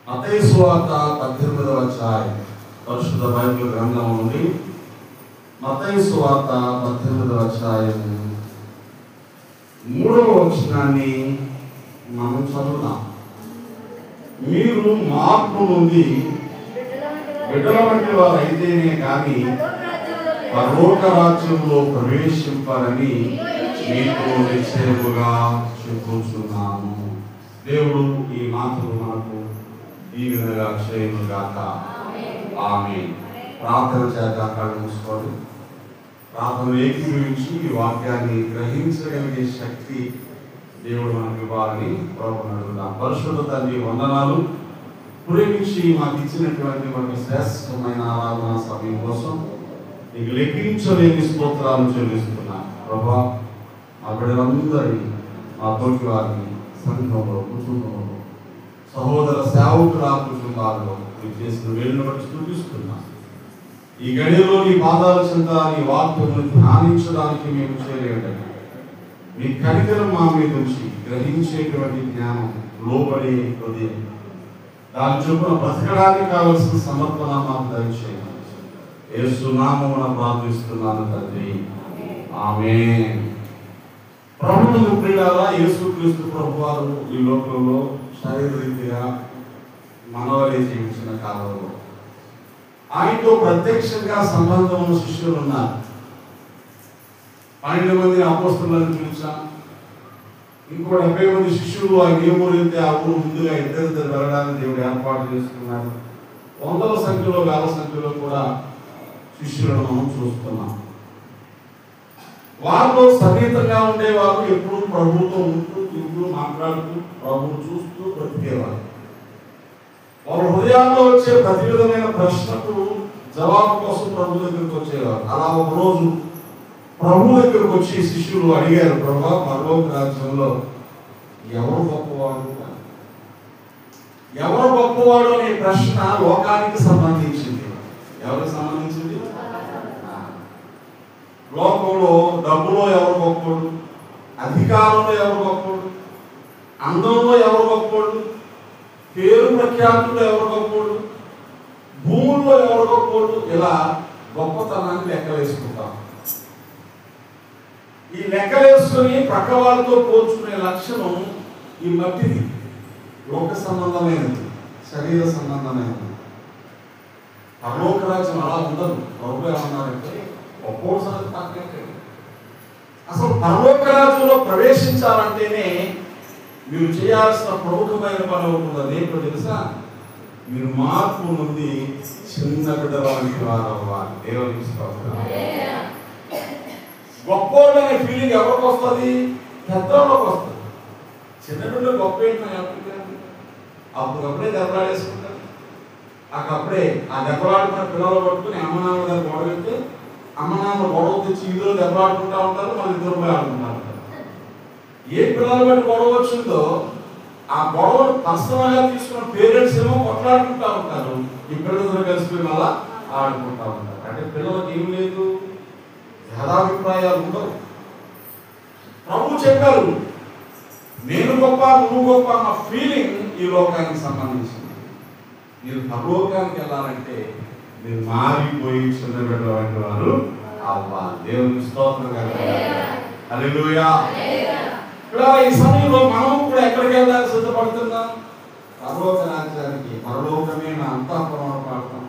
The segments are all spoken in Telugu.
మత్తయి సువార్త 18వ అధ్యాయం పరిశుద్ధ బైబిల్ గ్రంథం నుండి మత్తయి సువార్త 18వ అధ్యాయం 3వ వచనాన్ని మనం చదువుదాం. మీరు మార్పు నుండి బిడ్డల వంటి వారు అయితేనే కానీ పరలోక రాజ్యంలో ప్రవేశింపారని మీకు నిశ్చయముగా చెప్పుచున్నాను. దేవుడు ఈ మాటలు మనకు దీవెనగా చేయనుగాక. ఆమేన్. ప్రార్థన చేద్దాం. కళ్ళు మూసుకొని ప్రార్థన ఏకీభవించి ఈ వాక్యాన్ని గ్రహించగలిగే శక్తి దేవుడు మనకు ఇవ్వాలని ప్రభువుని అడుగుదాం. పరిశుద్ధ తండ్రి, వందనాలు. ప్రేమించి మాకు ఇచ్చినటువంటి ఒక శ్రేష్టమైన ఆరాధన సమయం కోసం నీకు లెక్కించలేని స్తోత్రాలు చెల్లిస్తున్నాను. ప్రభా, మా బిడ్డలందరినీ, మా తోటి వారిని సంఘంలో, కుటుంబంలో, సహోదర సేవకుల కుటుంబాల్లో మీరు చేసిన వేళ్ళను బట్టి స్తుతిస్తున్నాను. ఈ గడియలో నీ పాదాల చెంత నీ వాక్యమును ధ్యానించడానికి మేము చేయలేదండి. మీ కనికరం మా మీద నుంచి గ్రహించేటువంటి జ్ఞానం, లోబడే హృదయం, దాని చొప్పున బ్రతకడానికి కావలసిన సమర్పణ మాకు దయచేయండి. యేసు నామమున ప్రార్థిస్తున్నాను తండ్రి. ఆమేన్. ప్రభువును ప్రియులారా, యేసుక్రీస్తు ప్రభువారు ఈ లోకంలో శరీరరీతిగా మనవలే జీవించిన కాలంలో ఆయనతో ప్రత్యక్షంగా సంబంధం ఉన్న శిష్యులు ఉన్నారు. 12 మంది అపోస్తలులను పిలిచాం. ఇంకో 70 మంది శిష్యులు ఆయన ఏ ఊరు వెళ్తే ఆ ఊరు ముందుగా ఇద్దరిద్దరు వెళ్ళడానికి దేవుడు ఏర్పాటు చేసుకున్నారు. వందల సంఖ్యలో, వేల సంఖ్యలో కూడా శిష్యులను మనం చూస్తున్నాం. వారిలో సన్నిహితంగా ఉండేవారు, ఎప్పుడు ప్రభువుతో ఉంటూ తింటూ మాట్లాడుతూ ప్రభువును చూస్తూ బ్రతికేవారు. వారి హృదయాల్లో వచ్చే ప్రతి విధమైన ప్రశ్నకు జవాబు కోసం ప్రభు దగ్గరికి వచ్చేవారు. అలా ఒక రోజు ప్రభు దగ్గరకు వచ్చి శిష్యులు అడిగారు, ప్రభా, పరలోక రాజ్యంలో ఎవరు గొప్పవాడు? ఎవరు గొప్పవాడు అనే ప్రశ్న లోకానికి సంబంధించింది. ఎవరికి సంబంధించింది? లోకంలో డబ్బులో ఎవరు గొప్పవాడు, అధికారంలో ఎవరు గొప్పవాడు, అందంలో ఎవరు గొప్పవాడు, పేరు ప్రఖ్యాతుల్లో ఎవరు గొప్పవాడు, భూముల్లో ఎవరు గొప్పవాడు, ఇలా గొప్పతనాన్ని లెక్కలేసుకుంటాం. ఈ లెక్కలేసుకుని ప్రక్క వాళ్ళతో పోల్చుకునే లక్షణం ఈ మట్టిది. లోక సంబంధమైనది, శరీర సంబంధమైనది. పరలోక రాజ్యం అలా ఉండదు. ప్రభు ఏమన్నారంటే ఒక్కోటి సంగతి పక్కనే. అసలు పరలోక రాజ్యంలో ప్రవేశించాలంటేనే మీరు చేయాల్సిన ప్రముఖమైన పని అవుతుంది. అదేంటో తెలుసా? మీరు మార్పు నుండి చిన్న బిడ్డల వంటి వారు అవ్వాలి. దేవునికి స్తోత్రం. గొప్పోళ్ళు అనే ఫీలింగ్ ఎవరికి వస్తుంది? పెద్దోళ్ళకి వస్తుంది. చిన్న బిడ్డలు గొప్ప ఏంటని అప్పుడప్పుడే దెబ్బలాడేసుకుంటారు. అప్పుడే ఆ దెబ్బలాడుకున్న పిల్లలు పట్టుకుని అమ్మనాన్న దగ్గర గొడవ వెళ్తే అమ్మనాన్న గొడవ తెచ్చి ఇద్దరు దెబ్బలాడుకుంటా ఉంటారు, మళ్ళీ ఇద్దరు పోయి ఆడుకుంటా ఉంటారు. ఏ పిల్లలు బట్టి గొడవ వచ్చిందో ఆ గొడవను పర్సనల్గా తీసుకున్న పేరెంట్స్ ఏమో కొట్లాడుకుంటా ఉంటారు, ఈ పిల్లలతో కలిసిపోయి మళ్ళా ఆడుకుంటా ఉంటారు. అంటే పిల్లలకి ఏం లేదు, భేదాభిప్రాయాలు ఉండవు. ప్రభు చెప్పారు, నేను గొప్ప నువ్వు గొప్ప అన్న ఫీలింగ్ ఈ లోకానికి సంబంధించింది. మీరు పరలోకానికి వెళ్ళాలంటే మీరు మారిపోయి చిన్న బిడ్డల వంటి వారు అవ్వాలి. దేవునికి స్తోత్రం హల్లెలూయా. ఈ సమయంలో మనం కూడా ఎక్కడికి వెళ్ళాలి సిద్ధపడుతున్నాం? పరలోక రాజ్యానికి. పరలోకమే నా అంతఃపురంలో పాడతాం.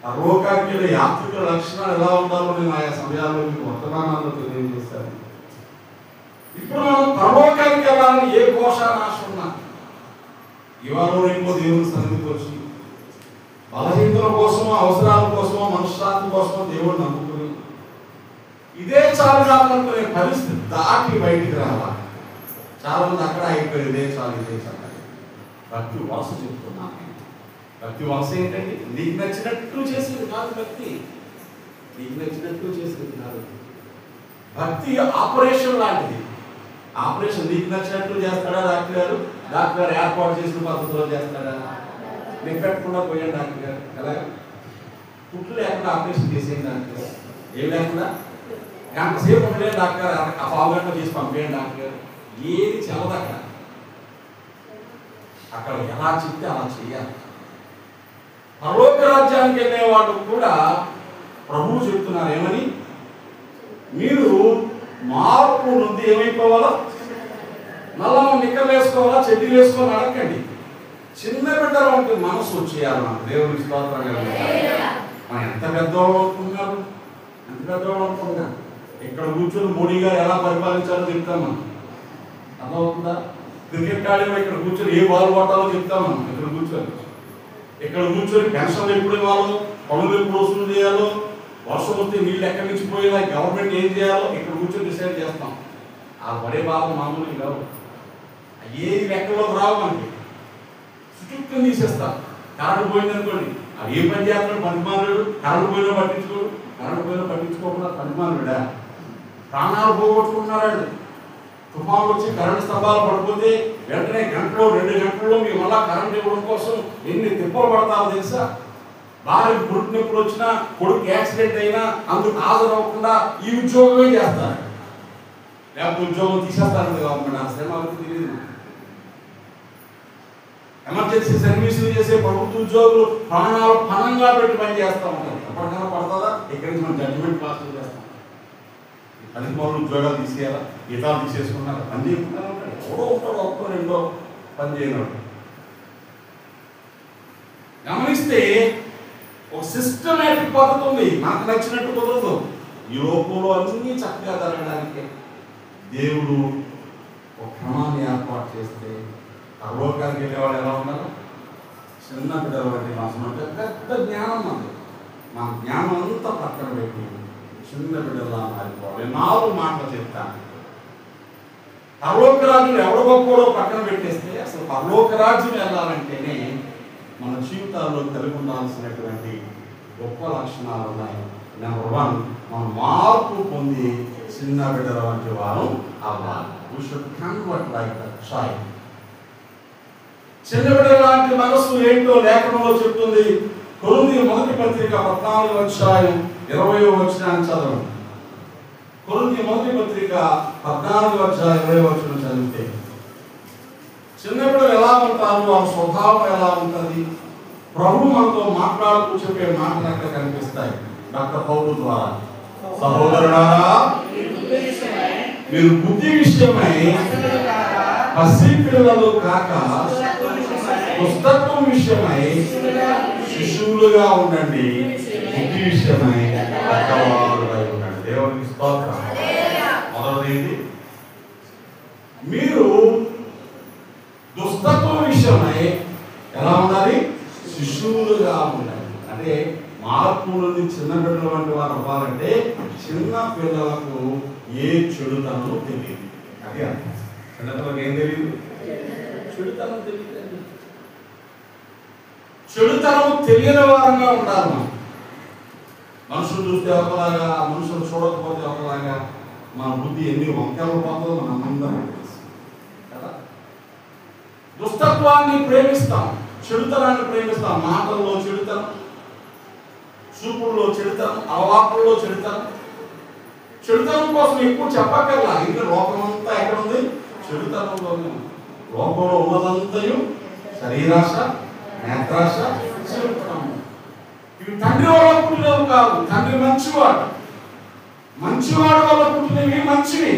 పరలోకానికి వెళ్ళే యాత్రికుల లక్షణాలు ఎలా ఉండాలో నేను ఆయా సమయాల్లో మీకు వర్తమానాల్లో తెలియజేశాను. ఇప్పుడు మనం పరలోకానికి వెళ్ళాలని ఏ ఘోషానాశ ఉన్నా ఇవాళ రేపు దేవుని సన్నిధికి వచ్చి బలహీనతల కోసమో, అవసరాల కోసమో, మనశ్శాంతి కోసమో దేవుడు నమ్ముకుని ఇదే చాలు కాదనుకునే పరిస్థితి దాటి బయటికి రావాలి. చాలా మంది అక్కడ అయిపోయి ఇదే చాలు, ఇదే చాలు. భక్తి వలస చెప్తున్నాను. భక్తి వలస ఏంటండి? నీకు నచ్చినట్టు చేసేది కాదు భక్తి. నీకు నచ్చినట్టు చేసేది కాదు భక్తి. ఆపరేషన్ లాంటిది. ఆపరేషన్ నీకు నచ్చినట్టు చేస్తాడా డాక్టర్ గారు? డాక్టర్ గారు ఏర్పాటు చేసిన పద్ధతిలో చేస్తాడా? నీకు పెట్టకుండా పోయాడు డాక్టర్ గారు. అలాగే పుట్లు లేకుండా ఆపరేషన్ చేసేయండి డాక్టర్ గారు. ఏం లేకుండా గంట సేపు ఉండే డాక్టర్ గారు, ఆ పావు గంట చేసి పంపేయండి డాక్టర్ గారు. ఏది చల్లదు అక్కడ. అక్కడ ఎలా చెప్తే అలా చేయాలి. పరలోక రాజ్యానికి వెళ్ళే వాళ్ళు కూడా ప్రభువు చెప్తున్నారు ఏమని, మీరు మార్పు నుండి ఏమైపోవాలా, మళ్ళా నిక్కలు వేసుకోవాలా, చెడ్డీలు వేసుకోవాలని అడగండి. చిన్న బిడ్డలు అంటే మనసు వచ్చేయాలి. మనం దేవునికి స్తోత్రం. మనం ఎంత పెద్దవాళ్ళు అనుకుంటున్నారు, ఎంత పెద్దవాళ్ళు అనుకుంటున్నారు. ఇక్కడ కూర్చొని మోడీ గారు ఎలా పరిపాలించాలో చెప్తాం మనం, అర్థమవుతుందా? క్రికెట్ ఆడేవాడు ఇక్కడ కూర్చొని ఏ బాల్ కొట్టాలో చెప్తాం మనం. ఇక్కడ కూర్చొని పెన్షన్లు ఎప్పుడు ఇవ్వాలో, పనులు ఎప్పుడు వసూలు చేయాలో, వర్షం వస్తే నీళ్ళు ఎక్కడి నుంచి పోయేలా, గవర్నమెంట్ ఏం చేయాలో ఇక్కడ కూర్చొని డిసైడ్ చేస్తాం. ఆ పడే బాధ మామూలు కావు, ఏది లెక్కలోకి రావు. మనకి చుట్టూ తీసేస్తాం. కరెంటు పోయిందనుకోండి, అవి ఏ పని చేస్తున్నాడు పనిమానుడు, కరెంటు పోయినా పట్టించుకోడు, కరెంటు పోయినా పట్టించుకోకుండా పనిమానుడా. ప్రాణాలు పోగొట్టుకుంటున్నాడు. తుఫాను వచ్చి కరెంటు స్తంభాలు పడిపోతే వెంటనే గంటలో 2 గంటల్లో మీరు మళ్ళా కరెంట్ ఇవ్వడం కోసం ఎన్ని తిప్పలు పడతారో తెలుసా? భార్యకు పురుటి నొప్పులు వచ్చినా, కొడుకు యాక్సిడెంట్ అయినా అందుకు హాజరవ్వకుండా ఈ ఉద్యోగమే చేస్తారు. లేకపోతే ఉద్యోగం తీసేస్తారని గవర్నమెంట్ ఆ శ్రమ తెలియదు. ఎమర్జెన్సీ సర్వీసులు చేసే ప్రభుత్వ ఉద్యోగులు ప్రాణాలు పణంగా పెట్టి పని చేస్తూ ఉంటారు. ఎప్పటికైనా పడతారా? ఇక్కడి నుంచి మనం జడ్జిమెంట్ పాస్ చేస్తాం. 10 మంది ఉద్యోగాలు తీసేయాలా, గీతాలు తీసేసుకున్నారా, పని చేయకుండా ఎవడో ఉంటాడు, ఒక్కో రెండో పని చేయనప్పుడు. గమనిస్తే ఒక సిస్టమేటిక్ పద్ధతి ఉంది. మనకు నచ్చినట్టు కుదరదు. ఈ లోకంలో అన్నీ చక్కగా జరగడానికి దేవుడు ఒక క్రమాన్ని ఏర్పాటు చేస్తే పరలోకానికి వెళ్ళేవాడు ఎలా ఉండాలి? చిన్న బిడ్డల వంటి మనసు అంటే పెద్ద జ్ఞానం ఉంది. మన జ్ఞానం అంతా పక్కన పెట్టి చిన్న బిడ్డలా మారిపోవాలి. 4 మాటలు చెప్తాను. పరలోక రాజ్యం ఎవడ గొప్పడో పక్కన పెట్టేస్తే అసలు పరలోక రాజ్యం వెళ్ళాలంటేనే మన జీవితాల్లో కలిగి ఉండాల్సినటువంటి గొప్ప లక్షణాలు ఉన్నాయి. నెంబర్ 1, మనం మార్పు పొంది చిన్న బిడ్డల వంటి వారు అవ్వాలి. We should convert like a child. చిన్న బిడ్డల లాంటి మనసు ఏంటో లేఖనంలో చెప్తుంది. కొరింథీ మొదటి పత్రిక 14వ అధ్యాయం 20వ వచనాన్ని చదవండి. కొరింథీ మొదటి పత్రిక 14వ అధ్యాయం 20వ వచనం చదివితే చిన్న బిడ్డలు ఎలా ఉంటారు, వాళ్ళ స్వభావం ఎలా ఉంటుంది, ప్రభు మనతో మాట్లాడుతూ చెప్పే మాటలు అక్కడ కనిపిస్తాయి డాక్టర్ పౌలు ద్వారా. సహోదరులారా, మీరు బుద్ధి విషయమై పసిపిల్లలు కాక పుస్తకం విషయమై శిశువులుగా ఉండండి, బుద్ధి విషయమై పెద్దవారులై ఉండండి. దేవునికి స్తోత్రం. మొదటిది, మీరు దుస్తత్వం విషయమై ఎలా ఉండాలి? శిశువులుగా ఉండాలి. అంటే మార్పు నుండి చిన్న బిడ్డల వంటి వారు అవ్వాలంటే చిన్న పిల్లలకు ఏ చెడుతనం తెలియదు. అది అర్థం. చిన్నపిల్లలకు ఏం తెలియదు? చెడుతనం తెలియదు. చెడుతనం తెలియని వారంగా ఉండాలి. మనం మనుషులు చూస్తే ఒకలాగా, మనుషులు చూడకపోతే ఒకలాగా, మన బుద్ధి ఎన్ని వంకలు పోతుందో మనం అందరం తెలుసు కదా. దుష్టత్వాన్ని ప్రేమిస్తాం, చెడుతనాన్ని ప్రేమిస్తాం. మాటల్లో చెడుతనం, చూపుల్లో చెడుతనం, అలవాట్లలో చెడుతనం. చెడుతనం కోసం ఎక్కువ చెప్పక్కర్లా. ఇంకా లోకమంతా ఎక్కడ ఉంది? చెడుతనంలోనే ఉంది. లోకంలో ఉన్నదంతయు శరీరాశ, నేత్రాశ, చెడుతనం. ఇవి తండ్రి వల్ల పుట్టినవి కాదు. తండ్రి మంచివాడు, మంచివాడు వల్ల పుట్టినవి మంచివి.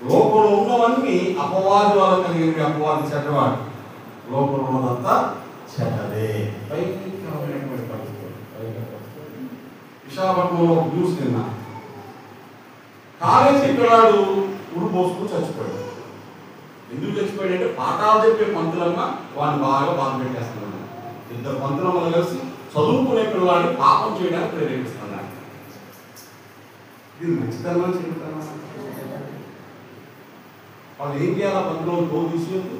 లోకంలో ఉన్నవన్నీ అపవాది వల్ల కలిగినవి. అపవాది చెడ్డవాడు, లోకంలో ఉన్నదంతా చెడ్డదే. విశాఖపట్నంలో న్యూస్ నిన్న కాలేజీ పిల్లాడు ఉడు పోసుకుని చచ్చిపోయాడు. ఎందుకు చచ్చిపోయాడు అంటే పాఠాలు చెప్పే పంతులమ్మ వాడిని బాగా బాధ పెట్టేస్తున్నాడు. 2 పంతులమ్మలు కలిసి చదువుకునే పిల్లవాడిని పాపం చేయడానికి ప్రేరేపిస్తున్నారు. ఇది మంచితనం చెబుతాను. వాళ్ళు ఏం చేయాలి? పంతులు తోడు తీసుకెళ్తూ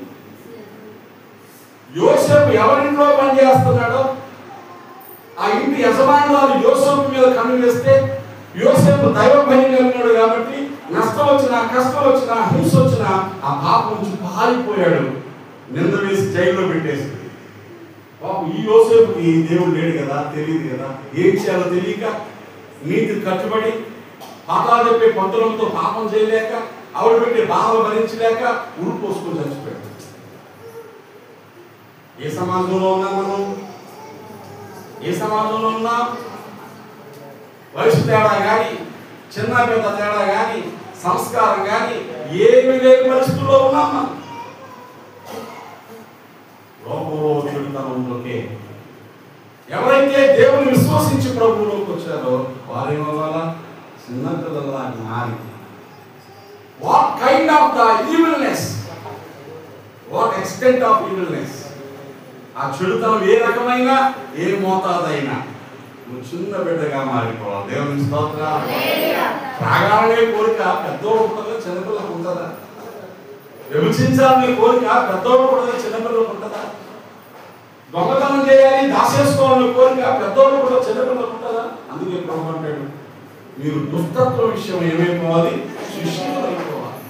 యోసేపు ఎవరింట్లో పని చేస్తున్నాడో ఆ ఇంటి యజమానురాలు యోసేపు మీద కన్ను వేస్తే యోసేపు దైవ భయం కలిగినాడు కాబట్టి నష్టం వచ్చినా, కష్టం వచ్చినా, హింస వచ్చినా ఆ పాపం నుంచి పారిపోయాడు. నింద వేసి జైల్లో పెట్టేసి పాపం ఈ యోసేపుకి దేవుడు లేడు కదా, తెలియదు కదా, ఏం చేయాలో తెలియక నీతి కట్టుబడి పాఠాలు చెప్పే పంతులతో పాపం చేయలేక, ఆవిడ పెట్టే బాధలు భరించలేక ఉరు పోసుకొని చచ్చిపోయాడు. ఏ సమాజంలో ఉన్నాం మనం? ఏ సమాజంలో ఉన్నాం? వయసు తేడా కానీ, చిన్న పెద్ద తేడా కానీ, సంస్కారం కానీ ఏమి లేని పరిస్థితుల్లో ఉన్నాం మనం. లోకంలో చెడుతనంలోకే ఎవరైతే దేవుని విశ్వసించి ప్రభువులోకి వచ్చారో వారి వల్ల చిన్న పిల్లల మారి what kind of the evilness, what extent of evilness, ఆ చెడుతనం ఏ రకమైన ఏ మోతాదైనా నువ్వు చిన్న బిడ్డగా మారిపోవాలి. దేవుని స్తోత్రం. త్రాగాలనే కోరిక పెద్దోడు ఉంటుందా చిన్నపిల్లలకు ఉంటుందా? విభజించాలనే కోరిక పెద్దోడు కూడా చిన్నపిల్లలకు ఉంటుందా? దొంగతనం చేయాలి దాసేసుకోవాలనే కోరిక పెద్దోడు కూడా చిన్నపిల్లలకు ఉంటుందా? అందుకే ప్రభు అంటాడు, మీరు దుష్టత్వ విషయం ఏమైపోవాలి? శిష్యులు అయిపోవాలి.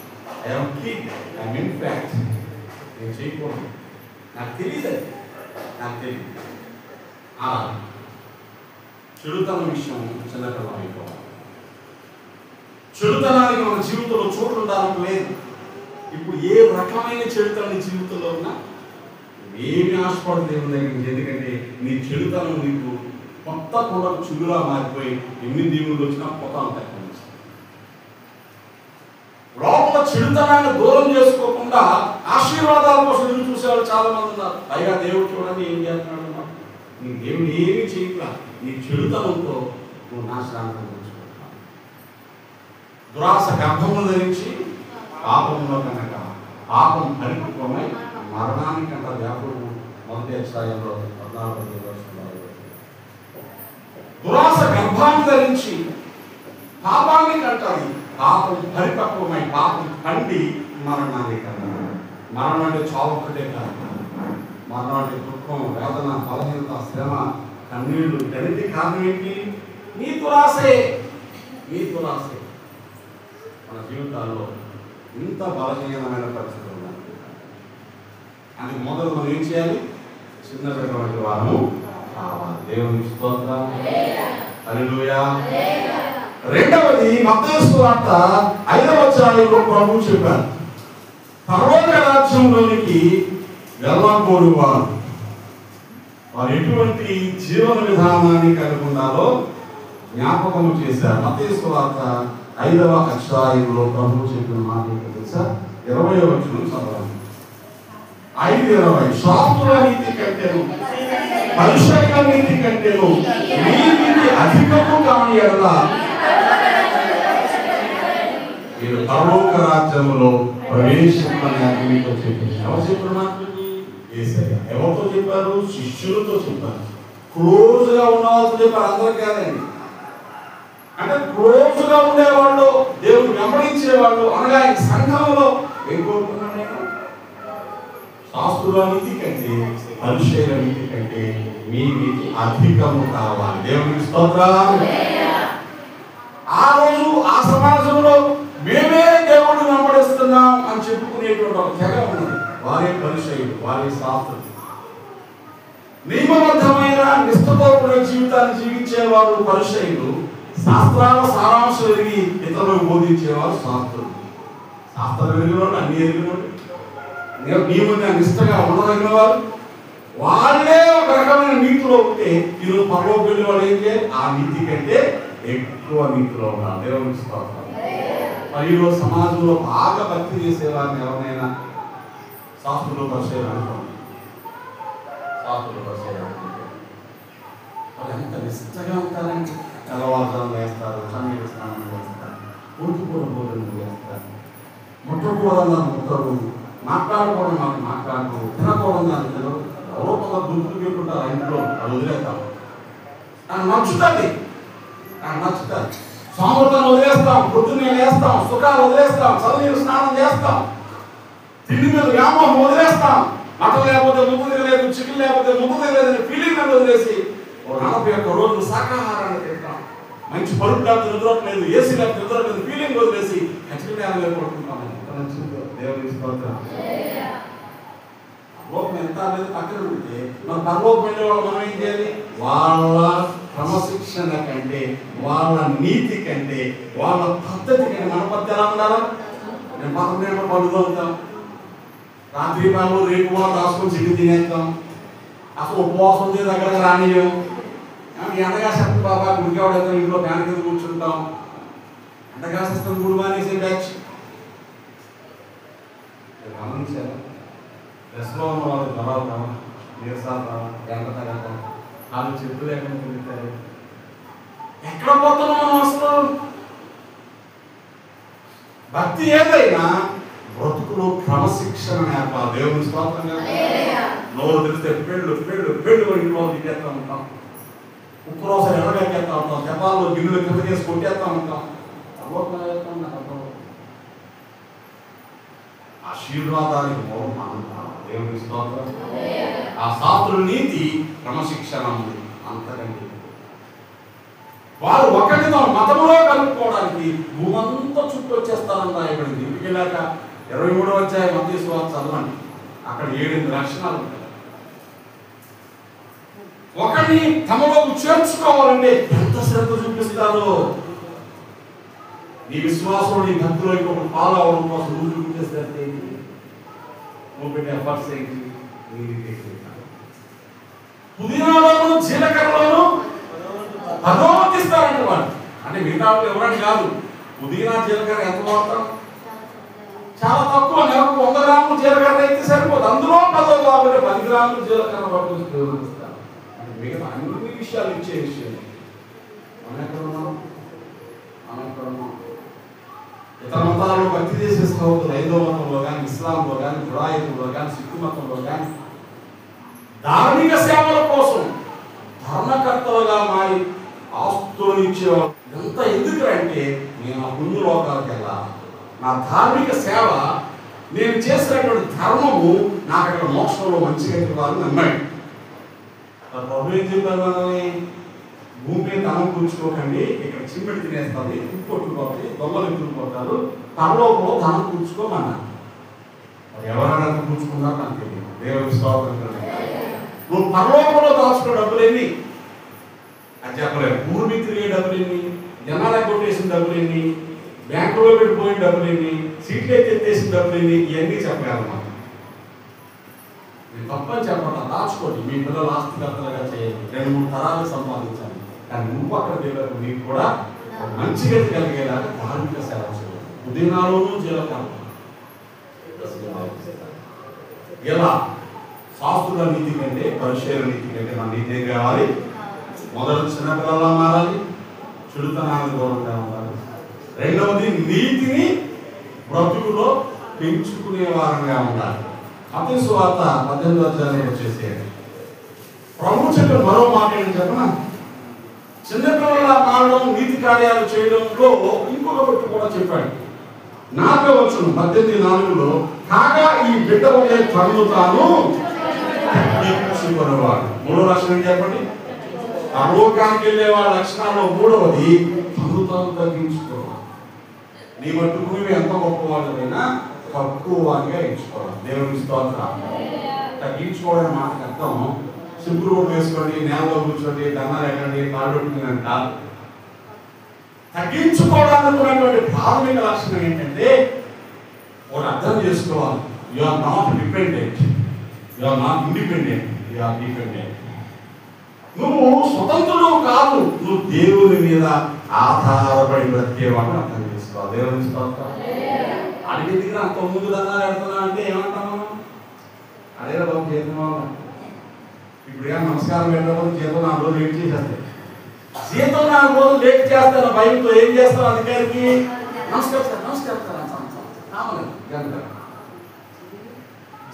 నేను చేయకూడదు, నాకు తెలియదు, నాకు తెలియదు. చెడుతనం విషయం చిన్నపిల్లం అయిపోవాలి. చెడుతనానికి మన జీవితంలో చోటు ఉండాలని లేదు. ఇప్పుడు ఏ రకమైన చెడుతనం జీవితంలో ఉన్నా ఏమి ఆశపడదు దేవుని దగ్గర. ఎందుకంటే నీ చెడుతనం నీకు కొత్త కూడా చుడులా మారిపోయి ఎన్ని దేవుళ్ళు వచ్చినా కొత్త ఉంటాయి. లోపల చెడుతనాన్ని దూరం చేసుకోకుండా ఆశీర్వాదాల కోసం ఎదురు చూసేవాళ్ళు చాలా మంది ఉన్నారు. పైగా దేవుడు చూడండి ఏం చేస్తున్నాడు, నీ దేవుడు ఏమి చేయట్లా, నీ చెడుతనంతో నువ్వు నాశనాన్ని పొందుకుంటున్నావు. దురాశ గర్భమును ధరించి పాపంలో కనుక పాపం పరిపక్వమై మరణానికంట వ్యాపుడు. మొదటి అధ్యాయంలో 14 వర్షాలు. దురాశ గర్భాన్ని ధరించి పాపాన్ని కంటాలి, పాపం పరిపక్వమై పాపం పండి మరణాన్ని కంటారు. మరణం అంటే చావు ఒక్కటే కాదు, మరణం అంటే దుఃఖం, వేదన, బలహీనత, శ్రమ, కన్నీళ్లు. దానికి కారణం ఏంటి? నీ దురాశే, నీ దురాశే. మన జీవితాల్లో ఇంత బలహీనమైన పరిస్థితులు ఉన్నాయి. అందుకు మొదలు మనం ఏం చేయాలి? చిన్న పెద్దటువంటి వారము కావాలి. దేవుని స్తోత్రం. హల్లెలూయా. రెండవది మత్తయి సువార్త 5వ అధ్యాయంలో ప్రభువు చెప్పారు, పరలోక రాజ్యంలోనికి వెళ్ళకూడని వారు ఎటువంటి జీవన విధానాన్ని కలిగి ఉండాలో జ్ఞాపకం చేశారు. మత్తయి సువార్త 5వ అధ్యాయంలో ప్రభువు చెప్పిన మాట తెలుసా? 20వ వచనం చదవండి. 5:20 శాస్త్రుల నీతి కంటేను పరిసయ్యుల నీతి కంటేను మీ నీతి అధికము కాని ఎడల మీరు పరలోక రాజ్యములో ప్రవేశింపని మీతో చెప్పారు. ఎవరు చెప్పారు? యేసయ్య. ఎవరితో చెప్పారు? శిష్యులతో చెప్పారు. క్లోజ్ గా ఉన్న వాళ్ళతో చెప్పారు, అందరూ కాదండి. అంటే క్లోజ్ గా ఉండేవాళ్ళు, దేవుడు వెంబడించేవాళ్ళు, అనగా ఈ సంఘంలో ఏం కోరుకున్నాడు? శాస్త్రుల నీతి కంటే పరిసయ్యుల నీతి కంటే మీ నీతి అధికము కావాలి. దేవునికి స్తోత్రం. ఆ రోజు ఆ సమాజంలో మేమే దేవుడు వెంబడిస్తున్నాం అని చెప్పుకునేటువంటి ఒక తెగ ఉన్నది. వారే పరిసయ్యులు, వారే శాస్త్రులు. నియమబద్ధమైన నిష్ఠతో కూడిన జీవితాన్ని జీవించేవారు పరిసయ్యులు, శాస్త్రాల సారాంశం ఎరిగి ఇతరులకు బోధించేవారు శాస్త్రులు. శాస్త్రం ఎరిగినోడు, అన్ని ఎరిగినోడు, నియమంగా నిష్ఠగా ఉండదగిన వారు వాళ్ళే ఒక రకమైన నీతిలో ఉంటే ఈరోజు పరలోక వెళ్ళి వాళ్ళు ఏం చేయాలి? ఆ నీతి కంటే ఎక్కువ నీతిలో ఉన్నారు. దేవునికి స్తోత్రం. ఈరోజు సమాజంలో బాగా భక్తి చేసేవారిని ఎవరైనా శాస్త్రులు పరిచయం అనుకోండి, శాస్త్రులు పరిచయం అనుకుంటే వాళ్ళు ఎంత నిష్ఠగా ఉంటారండి. తెల్లవారుజాము వేస్తారు, సన్నిధి స్నానం చేస్తారు, పూర్తిపూర భోజనం చేస్తారు, ముట్టకూడదని ముట్టరు, మాట్లాడకూడదు మాకు మాట్లాడరు, తినకూడదు అని తినరు. ఎవరో కొంత దుఃఖులు పెట్టుకుంటారు ఇంట్లో, అది వదిలేస్తాం. నాకు నచ్చుతుంది, నాకు నచ్చుతుంది. సోమృతం వదిలేస్తాం, పొద్దున్నే వేస్తాం, సుఖాలు వదిలేస్తాం, చదువు స్నానం చేస్తాం, తిండి మీద వ్యామోహం వదిలేస్తాం. మటన్ లేకపోతే ముద్దు తినలేదు, చికెన్ లేకపోతే ముద్దు తినలేదని ఫీలింగ్ అని వదిలేసి 41 రోజులు శాకాహారాన్ని తింటాం. మంచి పరుపు లేకపోతే నిద్రట్లేదు, ఏసీ లేకపోతే నిద్రట్లేదు ఫీలింగ్ వదిలేసి ఖచ్చితంగా పడుకుంటాం. దేవుని స్తోత్రం. లోకం ఎంత అనేది పక్కన ఉంటే మన పరలోకం వెళ్ళే వాళ్ళు మనం ఏం చేయాలి? వాళ్ళ క్రమశిక్షణ కంటే, వాళ్ళ నీతి కంటే, వాళ్ళ పద్ధతి కంటే మన పద్ధతి ఎలా ఉండాలా? మేము పక్కన పడుతూ ఉంటాం, రాత్రి పాలు రేపు వాళ్ళు రాసుకొని చికెన్ తినేస్తాం, అసలు ఉపవాసం చేసి దగ్గర రానియం. ఎండగా శక్తి బాబా గుడికావడైతే ఇంట్లో ఫ్యాన్ కింద కూర్చుంటాం. ఎండగా సిస్టమ్ గుడి మానేసే బ్యాచ్ గమనించారు. డ్రెస్లో ఉన్న వాళ్ళు జ్వరాలు రావా, నీరసాలు రావా, ఎండ తగ్గ వాళ్ళు చెట్టు లేకుండా తిరుగుతారు. ఎక్కడ పోతున్నాం మనం అసలు? భక్తి ఏదైనా బ్రతుకులో క్రమశిక్షణ నేర్పాలి. దేవుని స్తోత్రంగా. నోరు తెలిస్తే పెళ్ళు పెళ్ళు పెళ్ళు ఇంట్లో తిట్టేస్తా ఉంటాం. ఉప్పురోసారి ఎడగెట్టేస్తా ఉంటాం. జపాల్లో గిన్నెలు కింద చేసి కొట్టేస్తా ఉంటాం. ఆశీర్వాదానికి మూలం అంటాం. దేవుని స్తోత్రం. ఆ శాస్త్రుల నీతి క్రమశిక్షణ ఉంది. అంతకంటే వారు ఒకరితో మతములో కలుపుకోవడానికి భూమంతా చుట్టూ వచ్చేస్తారని రాయబడింది. ఇంటికి వెళ్ళాక 23వ అధ్యాయం మత్తయి సువార్త చదవండి. అక్కడ 7 లక్షణాలు ఉంటాయి. ఒకరిని తమలోకి చేర్చుకోవాలంటే ఎంత శ్రద్ధ చూపిస్తారో. నీ విశ్వాసం నీ భక్తిలో ఇంకొకటి ఫాలో అవ్వడం కోసం నువ్వు చూపించేస్తే నువ్వు పెట్టే ఎఫర్ట్స్ ఏంటి? పుదీనాలోను జీలకర్రలోను పదోమతిస్తారంట వాళ్ళు. అంటే మిగతా ఎవరని కాదు. పుదీనా జీలకర్ర ఎంత వాడతాం? చాలా తక్కువ. నెలకు 100 గ్రాములు జీలకర్ర అయితే సరిపోదు. అందులో 10 కాబట్టి 10 గ్రాములు జీలకర్ర పట్టుకొస్తారు. మిగతా అన్ని విషయాలు ఇచ్చే విషయం. మనం ఎక్కడ ఉన్నాం? ఇతర మతాలలో భక్తి చేసే సహోదరులు హైందవ మతంలో కానీ, ఇస్లాంలో కానీ, జుడాయిజంలో కానీ, సిక్కు మతంలో కానీ ధార్మిక సేవల కోసం ధర్మకర్తలుగా మారి ఆస్తులను ఇచ్చేవారు. ఎంత ఎందుకంటే నేను ఆ ముందు లోకాలకు వెళ్ళాలి. నా ధార్మిక సేవ, నేను చేసినటువంటి ధర్మము నాకు అక్కడ మోక్షంలో మంచిగా ఇవ్వాలని నమ్మాడు. ప్రభు ఏం చెప్పారు? మనల్ని భూమి తనం కూర్చుకోకండి, ఇక్కడ చిమ్మెడి తినేస్తుంది, కొట్టుకోవాలి, దొంగలు ఎత్తుకుపోతారు, పరలోకంలో ధనం కూర్చుకోమన్నారు. ఎవరైనా కూర్చుకున్నారో నాకు తెలియదు. దేవుని స్తోత్రం. నువ్వు పరలోకంలో దాచుకున్న డబ్బులేని అది చెప్పలేదు. భూమి తిరిగే డబ్బులేని, జనాల కొట్టేసిన డబ్బులేని, బ్యాంకులో పెట్టిపోయిన డబ్బులేని, సీట్లు ఎత్తేసిన డబ్బులేని, ఇవన్నీ చెప్పగలను. నేను తప్పని చెప్పడం దాచుకోండి. మీ పిల్లలు ఆస్తికర్తలుగా చేయండి, 2-3 తరాలు సంపాదించాలి. కానీ నువ్వు అక్కడ దేవులకు నీకు కూడా మంచి గతి కలిగేలాగా ధార్మిక సేవ చేయాలి. పుదీనాలోనూ జీలకర్ర ఇలా శాస్త్రుల నీతి కంటే పరిశీలన నీతి కంటే మన నీతి ఏం కావాలి? మొదటి చిన్నపిల్లలా మారాలి, చుడుతనానికి దూరంగా ఉండాలి. రెండవది నీతిని బ్రతుకులో పెంచుకునే వారంగా ఉండాలి. మత్తయి సువార్త 18వ అధ్యాయం వచ్చేసేయండి. ప్రభు చెప్పిన మరో మాట ఏంటి చెప్పనా? చిన్నపిల్లలా మారడం, నీతి కార్యాలు చేయడంలో ఇంకొక పెట్టు కూడా చెప్పాడు. 4వ వచనం 18:4లో కాగా ఈ బిడ్డ వలె తన్ను తాను తగ్గించుకునేవాడు. 3వ లక్షణం చెప్పండి. పరలోకానికి వెళ్ళే వాళ్ళ లక్షణాల్లో 3వది తన్ను తాను తగ్గించుకోవాలి. నీ మట్టుకు నువ్వు ఎంత గొప్పవాళ్ళైనా తక్కువ వారిగా ఎంచుకోవాలి. దేవుని స్తోత్రం. తగ్గించుకోవడం మాటకు అర్థం సింపుల్ వేసుకోండి, నేలలో కూర్చోండి, దండాలు ఎక్కండి, కాళ్ళు అంట. తగ్గించుకోవడానికి ఉన్నటువంటి ప్రాథమిక లక్షణం ఏంటంటే ఒకటి అర్థం చేసుకోవాలి. You are not dependent, you are not independent, you are dependent. నువ్వు స్వతంత్రుడు కాదు, నువ్వు దేవుని మీద ఆధారపడి బ్రతికేవాడిని అర్థం చేసుకోవాలి. దేవుని స్తోత్రం. అడిగి దగ్గర 9 దండాలు పెడుతున్నా అంటే ఏమంటాము? అదే బాబు జీతం. ఇప్పుడు కానీ నమస్కారం పెట్టడం జీతం 4 రోజులు లేట్ చేసేస్తాయి. జీతం 4 రోజులు లేట్ చేస్తాను భయంతో ఏం చేస్తాను? అధికారికి నమస్కారం సార్, నమస్కారం సార్.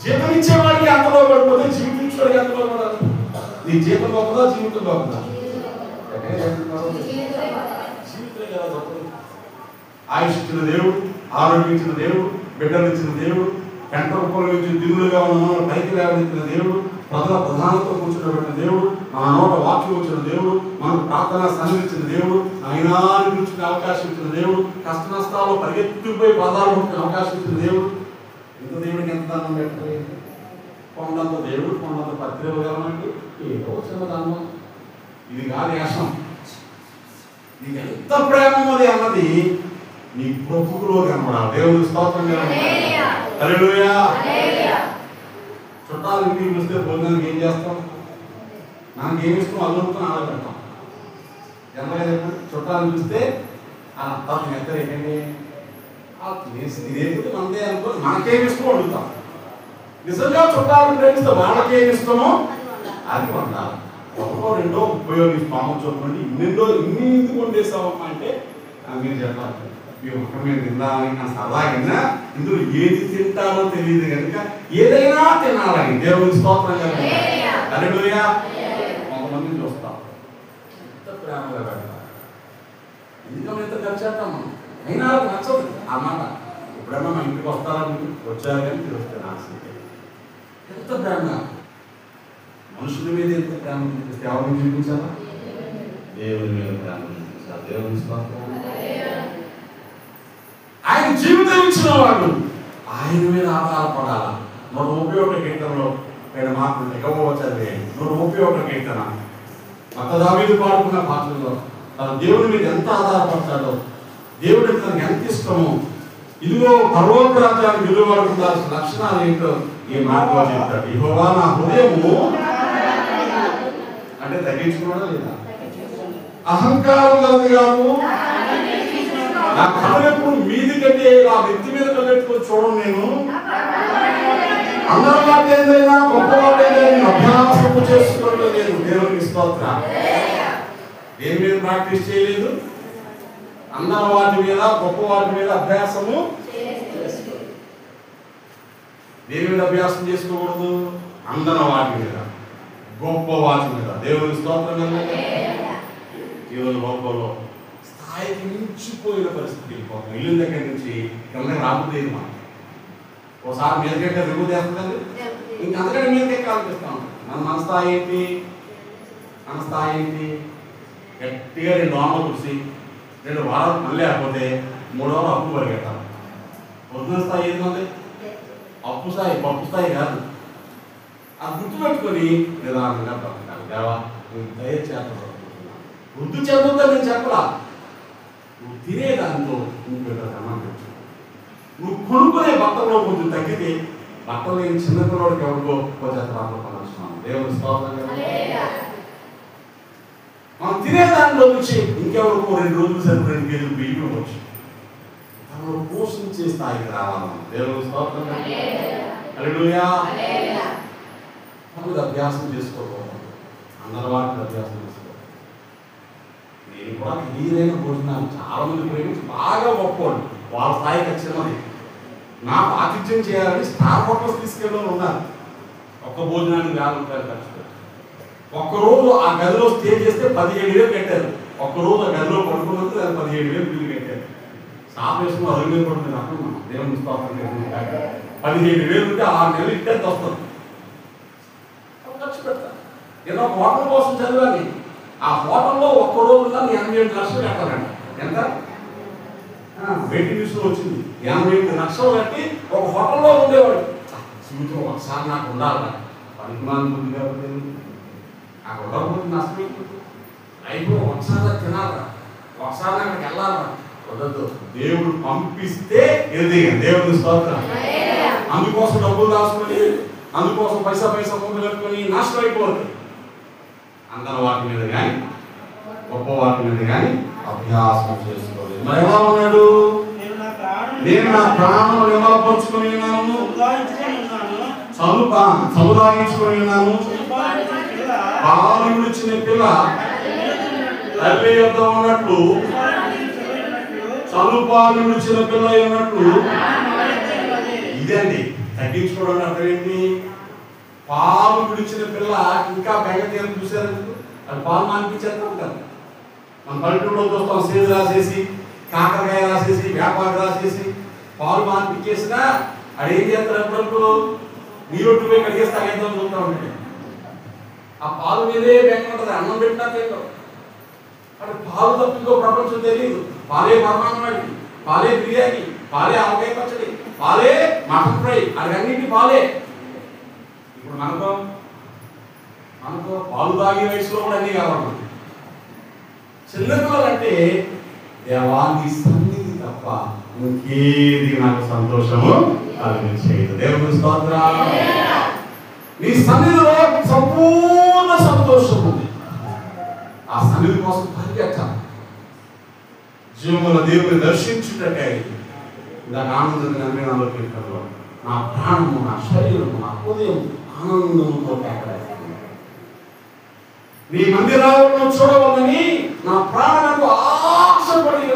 జీతం ఇచ్చేవాడికి అంతలో పడిపోతే జీవితం ఇచ్చేవాడికి ఎంతలో పడాలి? నీ జీతం గొప్పదా, జీవితం గొప్పదా? జీవితమే కదా గొప్పది. ఆయుష్ ఇచ్చిన దేవుడు, ఆరోగ్యం ఇచ్చిన దేవుడు, బిడ్డలు ఇచ్చిన దేవుడు, పెంట రూపంలో ఇచ్చిన దిగులుగా ఉన్న పైకి లేవనెత్తిన దేవుడు, ప్రజల ప్రధానంతో కూర్చోబెట్టిన దేవుడు, మన నోట వాక్యం వచ్చిన దేవుడు, మనకు ప్రార్థన సన్నిధించిన దేవుడు, అయినా కూర్చునే అవకాశం ఇచ్చిన దేవుడు, కష్ట నష్టాల్లో పరిగెత్తుకుపోయి పదాలు కొట్టిన అవకాశం ఇచ్చిన దేవుడు. ఇంత దేవుడికి ఎంత దానం పెట్టాలి? కొండంత దేవుడు, కొండంత పత్రికలంటే ఏదో చిన్న దానం. ఇది కాదు యాసం. నీకు ఎంత ప్రేమ ఉన్నది అన్నది నీ బ్రతుకులో కనబడాలి. దేవుని స్తోత్రం. హల్లెలూయా. చుట్టాలు ఇంటికి వస్తే భోజనానికి ఏం చేస్తాం? మనకి ఏమి ఇష్టం అల్లుడుకుని ఆడబెడతాం. జనరల్గా చుట్టాలను చూస్తే తను ఎక్కడ ఏంటండి ఇదేంటి మనదే అనుకో, మనకేమి ఇష్టమో అడుగుతాం. నిజంగా చుట్టాలను ప్రేమిస్తే వాళ్ళకేమి ఇష్టమో అది వండాలి. ఒకటో రెండో ఉపయోగిస్తాము. చూడండి ఇన్ని ఎందుకు వండేసామమ్మా అంటే మీరు చెప్పాలి, మీ ఒక్క మీద తిందామని నా సరదాగా ఇందులో ఏది తింటారో తెలియదు కనుక ఏదైనా తినాలని దేవుని స్తోత్రం కదా. హల్లెలూయా. కొంతమందిని చూస్తాం ఎంత ప్రేమగా పెడతారు, ఎందుకని ఎంత ఖర్చు చేస్తాం మనం, అయినా నచ్చదు అన్నమాట. ఎప్పుడైనా మా ఇంటికి వస్తారని వచ్చారు కానీ తెలుస్తాను ఆశ ఎంత ప్రేమ. మనుషుల మీద ఎంత ప్రేమ చూపిస్తే ఎవరిని చూపించాలా? దేవుని మీద ప్రేమ చూపించాలి. దేవుని స్తోత్రం. ఆయన జీవితం ఇచ్చిన వాడు ఆయన మీద ఆధారపడాలా. 131 కీర్తనలో 7 మార్కులు ఎగవచ్చండి. 131 కీర్తన కొత్త దావీదు పాడుకున్న పాటల్లో తన దేవుని మీద ఎంత ఆధారపడతాడో, దేవుడికి తనకు ఎంత ఇష్టమో, ఇదిగో పరలోక రాజ్యానికి విలువడుకుందాల్సిన లక్షణాలు ఏంటో ఈ మాటలో చెప్తాడు. యెహోవా నా హృదయము అంటే తగ్గించుకోవడం లేదా, అహంకారం కలది కాదు. నా కళ్ళు ఎప్పుడు మీది కంటే ఆ వ్యక్తి మీద కళ్ళెట్టుకొని చూడడం. నేను అందరి వాటి ఏదైనా గొప్ప వాటి ఏదైనా అభ్యాసము చేసుకోవడం లేదు. దేవునికి స్తోత్రం. దేని మీద ప్రాక్టీస్ చేయలేదు, అందరి వాటి మీద గొప్ప వాటి మీద అభ్యాసము. దేని మీద అభ్యాసం చేసుకోకూడదు? అందరి వాటి మీద గొప్ప వాటి మీద. దేవుని స్తోత్రం. ఈరోజు లోకంలో స్థాయికి మించిపోయిన పరిస్థితి. ఇల్లు దగ్గర నుంచి కింద రాబోతుంది. మనం ఒకసారి మీదకెట్టే రిమూవ్ చేస్తుందండి, ఇంకంతకంటే మీదకెక్కాలనిపిస్తాం. మన స్థాయి ఏంటి? మన స్థాయి ఏంటి? గట్టిగా 2 వారాలు చూసి 2 వారాలు మళ్ళీ లేకపోతే 3వ వారం అప్పు పరిగెట్టాలి. పొద్దున స్థాయి ఏది ఉంది? అప్పు స్థాయి, పప్పు స్థాయి కాదు. అది గుర్తుపెట్టుకొని నిదానంగా బ్రతకాలి. దేవా దయచేత వృద్ధి చెందుతుందని నేను చెప్పలా. నువ్వు తినేదాంతో నువ్వు పెట్టు. నువ్వు కొనుక్కునే బట్టలో కొంచెం తగ్గితే బట్టలు లేని చిన్నపిల్లడికి ఎవరికో వచ్చేస్తున్నాను. దేవుని స్తోత్రం. మనం తినేదాంట్లో నుంచి ఇంకెవరికో 2 రోజులు సరి 2 కేజీలు బియ్యం ఇవ్వచ్చు. తనలో పోషించే స్థాయికి రావాలి. దేవుని స్తోత్రం. హల్లెలూయా. అప్పుడు అభ్యాసం చేసుకోవాలి. అందరి వాటిని అభ్యాసం చేసుకోవాలి. నేను కూడా క్లియరైన భోజనాలు చాలా మంది ప్రేమించి బాగా గొప్పవాళ్ళు, వాళ్ళ స్థాయికి వచ్చినది. నాకు ఆతిథ్యం చేయాలని స్టార్ హోటల్స్ తీసుకెళ్ళి ఉన్నారు. ఒక్క భోజనానికి 50 రూపాయలు ఖర్చు పెట్టారు. ఒక్కరోజు ఆ గదిలో స్టే చేస్తే 17,000 కట్టారు. ఒక్కరోజు ఆ గదిలో పడుకున్నందుకు 17,000 బిల్లు కట్టారు. స్టాఫ్ వేసుకుని అరుగు మీద పడుతుంది. అప్పుడు దేవుని స్తోత్రం. 17,000 ఉంటే 6 నెలలు ఇట్టేది వస్తుంది. ఖర్చు పెడతారు. ఏదో ఒక హోటల్ కోసం చదివాని. ఆ హోటల్లో ఒక్కరోజు 87 లక్షలు కట్టాలంట. ఎంత? వెయిటింగ్ లిస్ట్లో వచ్చింది. 87 లక్షలు కట్టి ఒక హోటల్లో ఉండేవాడు. జీవితం ఒకసారి నాకు ఉండాలి. పనికిమాలిన బుద్ధి కాబట్టి నాకు ఉండకపోతే నష్టం. లైఫ్లో ఒకసారి తినాలా, ఒకసారి అక్కడికి వెళ్ళాలా. వద్దు, దేవుడు పంపిస్తే ఎదిగాను. దేవుని స్తోత్రం. అందుకోసం డబ్బులు దాచుకొని, అందుకోసం పైసా ముందు కట్టుకొని నాశనం అయిపోతుంది. అందరి వాటి మీద కానీ గొప్ప వాటి మీద కానీ అభ్యాసం చేసుకోలేదు. మరి ఎలా ఉన్నాడు? నేను నా ప్రాణం నిలవపరుచుకొని ఉన్నాను, సముదాయించుకొని ఉన్నాను. పాలు విడిచిన పిల్ల తల్లి యొద్ద ఉన్నట్లు, చనుపాలు విడిచిన పిల్ల ఉన్నట్లు. ఇదండి తగ్గించుకోవడం అర్థం ఏంటి? పాలు విడిచిన పిల్ల ఇంకా బెంగ తీరం చూసారు. అది పాలు మానిపించేస్తాం కదా. మన పల్లెటూరులో చూస్తాం, సేదు రాసేసి, కాకరకాయ రాసేసి, వేపాకు రాసేసి పాలు మానిపించేసినా అది ఏం చేస్తారు? అప్పుడప్పుడు నీరొట్టు పోయి కడిగేస్తే అగేద్దాం చూస్తూ ఉంటాయి. ఆ పాలు మీదే బెంగ ఉంటుంది. అన్నం పెట్టినా తింటాం. అంటే పాలు తప్పిందో ప్రపంచం తెలియదు. పాలే పరమాన్నవాడి, పాలే బిర్యానీ, పాలే ఆవకాయ పచ్చడి, పాలే మటన్ ఫ్రై, అన్నింటి పాలే. ఇప్పుడు మనకు పాలు తాగే వయసులో కూడా అన్నీ కావాలి. చిన్నపిల్లలు అంటే దేవా నీ సన్నిధి తప్ప ఇంకేది నాకు సంతోషము కలిగించేది. దేవుని స్తోత్రం. నీ సన్నిధిలో సంపూర్ణ సంతోషము. సన్నిధి కోసం పరిగెత్తాలి. జీవముల దేవుని దర్శించుటకై దాని ఆనందంగా నాలో కీర్తనలో నా ప్రాణము, నా శరీరము, నా హృదయం ఆనందంతో కేకలేస్తుంది. నీ మందిరాలను చూడవలని నా ప్రాణాలకు ఆశపడి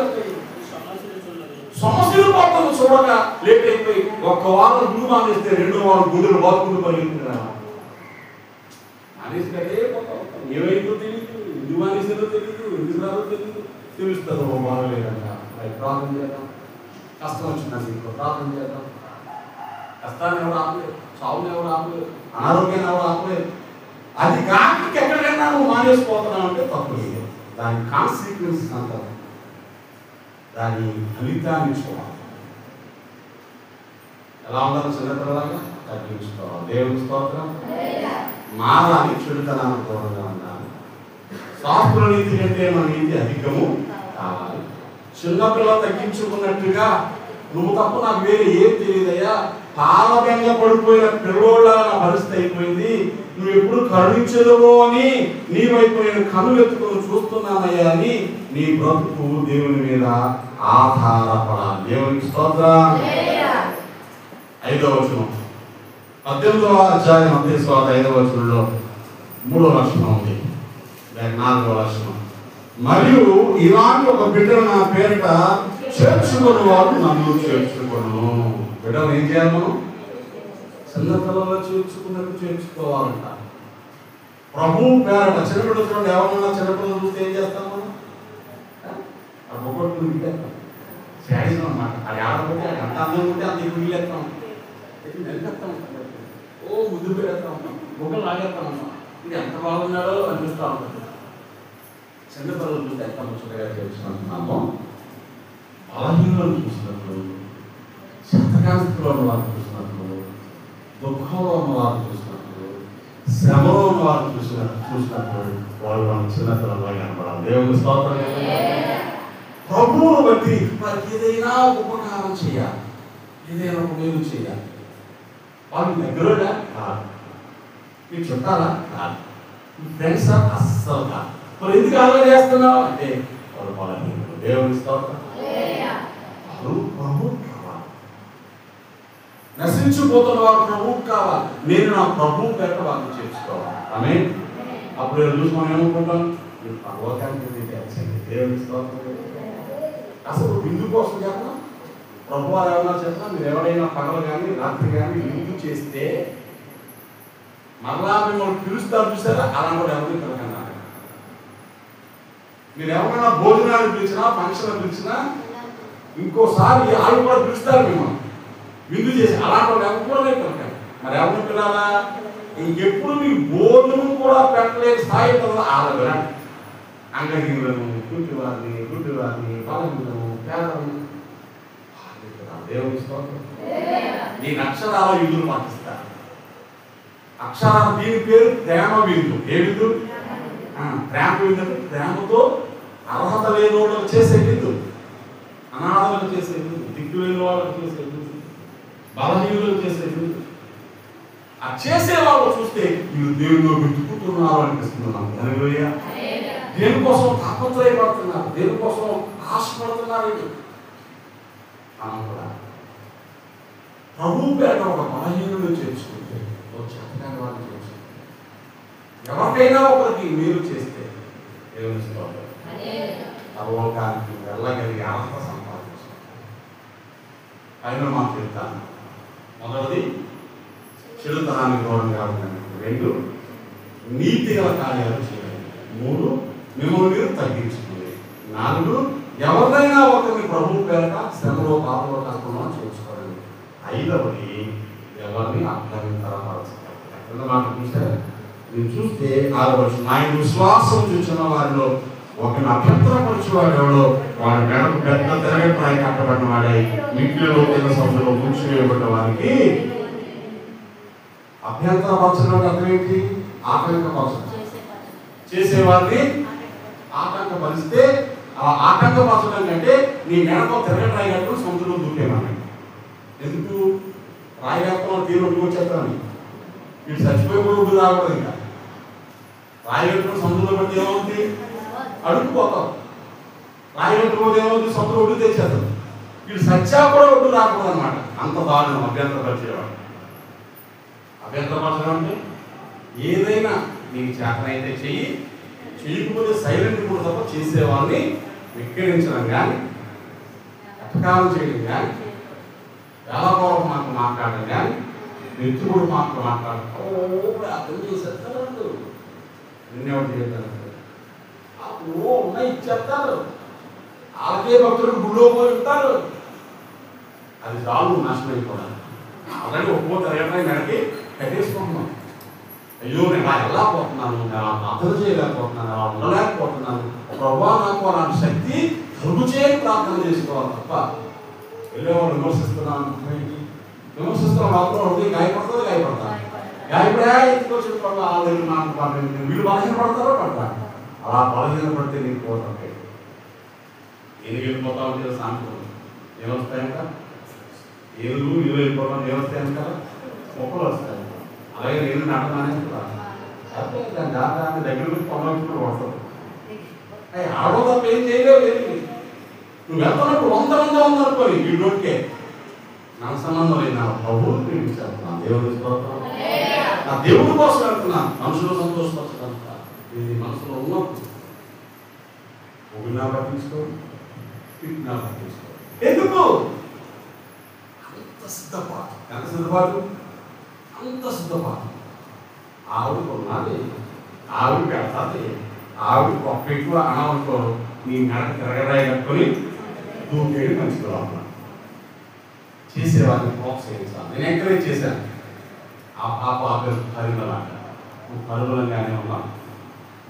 సమస్యలు పక్కన చూడగా లేట్ అయిపోయి ఒక్క వారం గుడి మానేస్తే 2వ వారం గుడులు బాగుండు పరిగెత్తున్నారు. మానేస్తే ఏమైందో తెలియదు, ఎందుకు మానేసేదో తెలియదు, ఎందుకు రాదో తెలియదు. తెలుస్తుంది బాగలేదంట, ప్రార్థన చేద్దాం. కష్టం వచ్చిందండి, ఇంకో ప్రార్థన చేద్దాం. కష్టాన్ని ఎవరు ఆపలేదు, చావుని ఎవరు ఆపలేదు, అనారోగ్యాన్ని ఎవరు ఆపలేదు. అది కాక ఎక్కడికైనా నువ్వు మానేసిపోతున్నావు అంటే తప్పు లేదు. దాని కాన్సిక్వెన్సెస్ అంటారు, దాని ఫలితాన్ని చూడాలి. ఎలా ఉండాలి? చిన్నపిల్లలాగా తగ్గించుకోవాలి. దేవుని స్తోత్రం. మారాలి, చెడుతనాన్ని దూరంగా ఉండాలి. శాస్త్ర నీతి కంటే మన నీతి అధికము కావాలి. చిన్నపిల్ల తగ్గించుకున్నట్టుగా నువ్వు తప్ప నాకు వేరే ఏం తెలియదయ్యా, పాలబెంగ పడిపోయిన పిల్లోళ్ళ నా పరిస్థితి అయిపోయింది, నువ్వు ఎప్పుడు కరుణించదువో అని నీ వైపు నేను కన్నులు ఎత్తుకొని చూస్తున్నానయ్యా అని నీ బ్రతుకు దేవుని మీద ఆధారపడాలి. దేవునికి స్తోత్రం. 5వ వచనం, 18వ అధ్యాయం మత్తయి సువార్త 5వ వచనంలో 3వ లక్షణం ఉంది, 4వ లక్షణం. మరియు ఇలాంటి ఒక బిడ్డను నా పేరిట చేర్చుకుని వాడు నన్ను చేర్చుకోను. బిడ్డను ఏం చేయాలి? మనం చిన్నపిల్లల్లో చేర్చుకున్నట్టు చేర్చుకోవాలంట. ప్రభువు పేరట చిన్నపిల్లలు చూడండి, ఎవరన్నా చిన్నపిల్లలు చూస్తే ఏం చేస్తాం మనం? ఒక్కొక్కటి వీళ్ళేస్తాం, శాడీసం అన్నమాట. అది ఆడకపోతే అది అంత అందం ఉంటే అంత ఎక్కువ వీళ్ళేస్తాం, నెలకేస్తాం, ఓ ముద్దు పెడేస్తా ఉంటాం, బొగ్గలు లాగేస్తా ఉంటాం. ఇది ఎంత బాగున్నాడో అనిపిస్తూ ఉంటుంది. చిన్నపిల్లలు చూస్తే ఎంత ముచ్చటగా చేస్తున్నాము. బలహీనలను చూసినప్పుడు, శతకాంతిలో ఉన్న వారిని చూసినప్పుడు, దుఃఖంలో ఉన్న వారిని చూసినప్పుడు, శ్రమలో ఉన్న వారిని చూసినప్పుడు వాళ్ళు మన చిన్నపిల్లలుగా కనపడాలి. దేవుని స్తోత్రం. ప్రభువును బట్టి వారికి ఏదైనా ఉపకారం చేయాలి, ఏదైనా ఒక మేలు చేయాలి. వాళ్ళు దగ్గరగా కాదు, మీకు చుట్టాలా కాదు, మీ ఫ్రెండ్సా అస్సలు కాదు. మరి ఎందుకు అలా చేస్తున్నావు అంటే వాళ్ళు బలహీనులు. దేవుని స్తోత్రం. ప్రభు కావాలి, నశించిపోతున్న వారు ప్రభువు కావాలి. నేను నా ప్రభువు పేట వాళ్ళని చేర్చుకోవాలి. ఆమేన్. అప్పుడు చూసి మనం ఏమనుకుంటాం? పరలోకానికి దేవుని స్తోత్రం. అసలు విందు కోసం చెప్పిన ప్రభు వారు ఏమన్నా చెప్పినా, మీరు ఎవరైనా పగలు కానీ రాత్రి కానీ విందు చేస్తే మరలా మిమ్మల్ని పిలుస్తారు చూసారా, అలాంటి కూడా ఎవరిని పిలకన్నా. మీరు ఎవరైనా భోజనాన్ని పిలిచినా, ఫంక్షన్ పిలిచినా ఇంకోసారి వాళ్ళు కూడా పిలుస్తారు మిమ్మల్ని విందు చేసి, అలాంటి వాళ్ళు ఎవరు కూడా పిలకండి. మరి ఎవరిని పిలాలా? ఇంకెప్పుడు మీకు భోజనం కూడా పెట్టలేని స్థాయి ఉంటుందా వాళ్ళ వినండి. అంగహీనులను, గుడ్డివారిని, బలహీనులను, పేదలను దేవుని స్తోత్రం. దీని అక్షరాల విందులు పాటిస్తారు. అక్షరాలు దీని పేరు ప్రేమ విందు. ఏ విందు? ప్రేమ విందు అంటే ప్రేమతో అర్హత లేని వాళ్ళకి చేసే విందు, అనాథలకు చేసే విందు, దిక్కు లేని వాళ్ళకి చేసే విందు, బలహీనులకు చేసే విందు. ఆ చేసే వాళ్ళు చూస్తే మీరు దేవునిలో వెతుకుతున్నారు అనిపిస్తున్నాం. హల్లెలూయా. దేనికోసం తాపత్రయపడుతున్నారు, దేనికోసం ఆశపడుతున్నారు. మనం కూడా ప్రభు పేట ఒక బలహీనులు చేర్చుకుంటే, ఒక చేతకాని వాళ్ళు చేర్చుకుంటే, ఎవరికైనా ఒకరికి మీరు చేస్తే దేవుని స్తోత్రం. పరలోకానికి వెళ్ళగలిగే అర్హత సంపాదించాలి. అయినా మాకు చెప్తాను, మొదటిది చెడుతనానికి దూరంగా ఉండండి. 2 నీతి గల కార్యాలు చేయండి. 3 మిమ్మల్ని మీరు తగ్గించుకోండి. 4 ఎవరినైనా ఒకరిని ప్రభు పేరట శ్రమలో పాపలో కష్టంలో చేర్చుకోండి. 5వది ఎవరిని అభ్యంతరపరచాలి. ఎక్కడ మాట చూస్తే మీరు చూస్తే 6వ వచనం, ఆయన విశ్వాసం చూసిన వారిలో ఒకరిని అభ్యంతరపరచేవాడు ఎవడో వాడు మెడకు పెద్ద తిరగట్రాయి కట్టబడిన వాడై ఇంట్లో కింద సభలో కూర్చువేయబడ్డ వారికి. అభ్యంతరపరచడం అర్థం ఏంటి? ఆటంకపరచడం. చేసేవారిని ఆటంకపరిస్తే, ఆ ఆటంకపరచడం కంటే నీ మెడకు తిరగట్రాయి కట్టడం సముద్రంలో దూకేమని. ఎందుకు? రాయి కట్టడం తీరు వచ్చేస్తాను, వీడు చచ్చిపోయి కూడా రాకూడదు. ఇంకా రాయి కట్టడం సముద్రంలో పడితే ఏమవుతుంది? అడుగుపోతాం. రాయగట్టు రోజు ఏమవుతుంది, సొంత ఒడ్డు తెచ్చేస్తాం. వీడు సత్యా కూడా ఒడ్డు రాకూడదు అనమాట. అంత దారుణం అభ్యంతరపరిచేవాడు. అభ్యంతరపరచడం అంటే ఏదైనా నీకు చేతనైతే చెయ్యి, చేయకపోతే సైలెంట్ కూడా తప్ప చేసేవాళ్ళని విక్కిరించడం కానీ, అపకారం చేయడం కానీ, వేళపూర్వక మాటలు మాట్లాడడం కానీ, నెత్తుకుడు మాటలు మాట్లాడడం అర్థం చేసేస్తారు. నిన్నెవరు చేస్తారు ఉన్నాయి ఇచ్చేస్తారు. వాళ్ళకే భక్తులు గుళ్ళో పోయి ఉంటారు. అది చాలు నాశనం అయిపోవడానికి. ఆల్రెడీ ఒప్పుకోతే మెడకి కట్టేసుకుంటున్నాం. అయ్యో నేను ఎలా పోతున్నాను, నేను ప్రార్థన చేయలేకపోతున్నాను, అలా ఉండలేకపోతున్నాను, ప్రభువా నాకు అలాంటి శక్తి కలుగు చేయని ప్రార్థన చేసుకోవాలి తప్ప వెళ్ళేవాళ్ళు విమర్శిస్తున్నాను. విమర్శిస్తున్న మాత్రం హృదయం గాయపడతాను. గాయపడా ఎందుకు చెప్పాలి, ఆ దగ్గర నాకు వీళ్ళు బలహీనపడతారో పడతారు. అలా బలహీనపడితే నీకు పోతాయి. ఎందుకు వెళ్ళిపోతా ఉంటే సాంతం ఏమొస్తాయంట, ఏళ్ళు నీళ్ళు వెళ్ళిపోవడం ఏమొస్తాయంట, మొక్కలు వస్తాయి. అలాగే నేను నడమానే దాన్ని దగ్గర నుంచి పొందవచ్చుకుంటూ వస్తుంది. అవి ఆడో తప్ప ఏం చేయలేవు. నువ్వు వెళ్తున్నప్పుడు 100 మంది ఉందనుకోని ఈ రోడ్కే నాకు సంబంధం లేదు. నా ప్రభువుని ప్రేమించాను, దేవుడు నా దేవుడి కోసం వెళ్తున్నాను, మనుషులు సంతోషపరచగలుగుతా. ఇది మనసులో ఉన్నప్పుడు పొగినా పట్టించుకో, తిట్టినా పట్టించుకో. ఎందుకు అంత సిద్ధపాటు? ఎంత సిద్ధపాటు? అంత సిద్ధపాటు. ఆవిడ కొన్నాది, ఆవిడ పెడతాది, ఆవిడ గొప్ప ఎక్కువ అనవనుకో నీ మెడ తిరగడాయి కట్టుకొని దూకేది మంచిగా చేసేవాడిని ప్రోత్సహించాలి. నేను ఎంకరేజ్ చేశాను. ఆ పాప పరిమళంట నువ్వు పరిమళంగానే ఉన్నావు,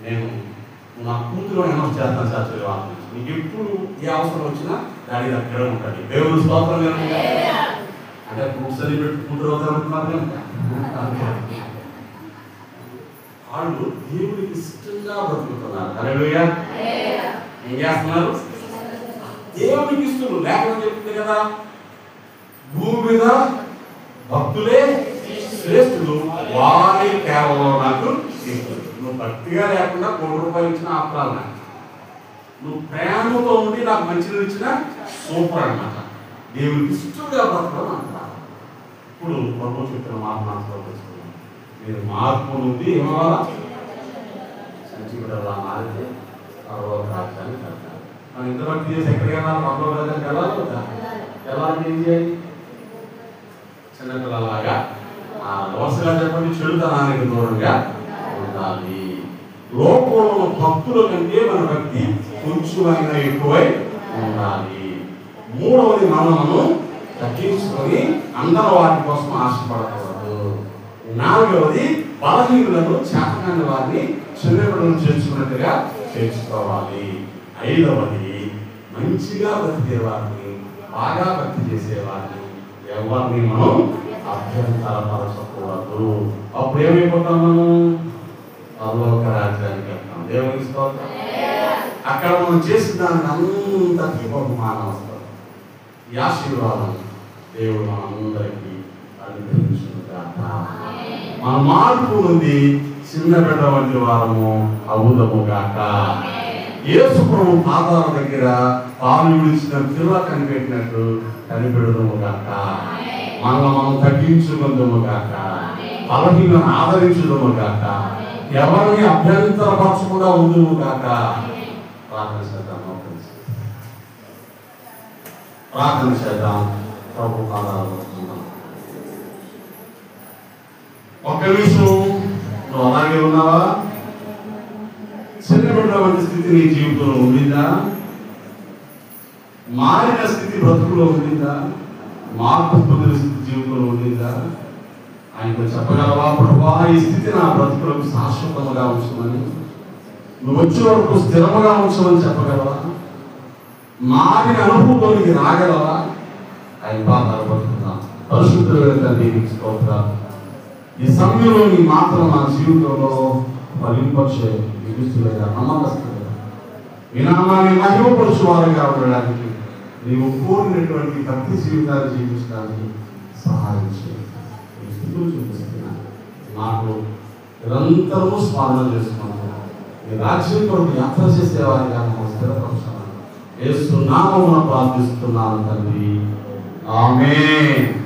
నేను నా కూతురు అనౌన్స్ చేస్తాను చర్చలు వాళ్ళ నుంచి. నీకు ఎప్పుడు ఏ అవసరం వచ్చినా దాని దగ్గర ఉంటుంది. దేవుడు స్తోత్రం అంటే ఫ్రూట్స్ అని పెట్టి కూతురు అవుతారు. వాళ్ళు దేవుడికి ఇష్టంగా బ్రతుకుతున్నారు. హల్లెలూయా. ఏం చేస్తున్నారు? దేవుడికి ఇష్టం లేకుండా చెప్తుంది కదా, భూమి మీద భక్తులే శ్రేష్ఠులు, వారి కేవలం నాకు ఇష్టం. నువ్వు భక్తిగా లేకుండా ₹1 ఇచ్చిన ఆపరాలు నాకు, నువ్వు ప్రేమతో ఉండి నాకు మంచిగా ఇచ్చిన సూపర్ అన్నమాట. దేవుడికి ఇష్టంగా బ్రతకడం అంటారు. ఇప్పుడు ప్రభు చెప్పిన మాట మనసులో తెలుసుకున్నాం. మీరు మార్పు నుండి ఏమవ్వాలా? సంచికుడు మారితే పరలోక రాజ్యాన్ని కట్టాలి. మనం ఇంత భక్తి చేసి ఎక్కడికి వెళ్ళాలి? పరలోక రాజ్యానికి వెళ్ళాలి కదా. ఎలా ఏం చేయాలి? చిన్నపిల్లలాగా వరుసగా చెప్పండి, చెడుతనానికి దూరంగా ఉండాలి. లోకంలో భక్తుల కంటే మన భక్తి కొంచెమైనా ఎక్కువై ఉండాలి. మూడవది, మనము తగ్గించుకొని అందరూ వాటి కోసం ఆశపడకూడదు. నాలుగవది, బలహీనులను చేతకాని వారిని చిన్నపిల్లలను చేర్చుకున్నట్టుగా చేర్చుకోవాలి. ఐదవది, మంచిగా బ్రతికే వారిని, బాగా భక్తి చేసేవారిని ఎవరిని మనం అభ్యంతరపరచకూడదు. అప్పుడు ఏమైపోతాం? మనం పరలోక రాజ్యానికి వెళ్తాం. దేవునికి స్తోత్రం. అక్కడ మనం చేసిన దానికి అంతటికి బహుమానం వస్తుంది. ఈ ఆశీర్వాదం దేవుడు మనందరికీ అనుగ్రహించుగాక. మన మార్పు నుండి చిన్న బిడ్డ వంటి వారము అవుదము గాక. యేసు ప్రభు పాదాల దగ్గర పాలు విడిచిన పిల్ల కనిపెట్టినట్టు కనిపెడదము గాక. మనల్ని మనం తగ్గించుకుందాము గాక. బలహీనను ఆదరించుదము గాక. ఎవరిని అభ్యంతరపరచకుండా ఉందుము గాక. ప్రార్థన చేద్దాం. ప్రార్థన చేద్దాం. ప్రభు పాదాలు పడుతున్నాం. ఒక్క నిమిషం నువ్వు అలాగే ఉన్నావా? చిన్నబిడ్డ వంటి స్థితి నీ జీవితంలో ఉండిందా? మారిన స్థితి బ్రతుకులో ఉండిందా? మార్పు పొందిన స్థితి జీవితంలో ఉండిందా? ఆయనకు చెప్పగలవా? ప్రభువా, ఈ స్థితి నా బ్రతుకులకు శాశ్వతముగా ఉంచమని, నువ్వు వచ్చే వరకు స్థిరముగా ఉంచమని చెప్పగలవా? మారిన అనుభవంలోనికి రాగలవా? ఆయన పాదాలు పడుతున్నాం. పరిశుద్ధమైన తండ్రి, స్తోత్రాలు. ఈ సమయంలో నీ మాత్రం నా జీవితంలో ఫలింపచే విధిస్తులుగా, నమ్మకస్తులుగా, వినామాన్ని మహిమపరుచువారుగా ఉండడానికి, నీవు కోరినటువంటి భక్తి జీవితాలు జీవించడానికి సహాయం చేయాలి. ఈ స్థితిలో చూపిస్తున్నాను. నాకు నిరంతరము స్మరణ చేసుకున్నాను. ఈ రాజ్యం కొరకు యాత్ర చేసేవారిగా మమ్మల్ని స్థిరపరచాలని యేసు నామమున ప్రార్థిస్తున్నాను తండ్రి. ఆమేన్.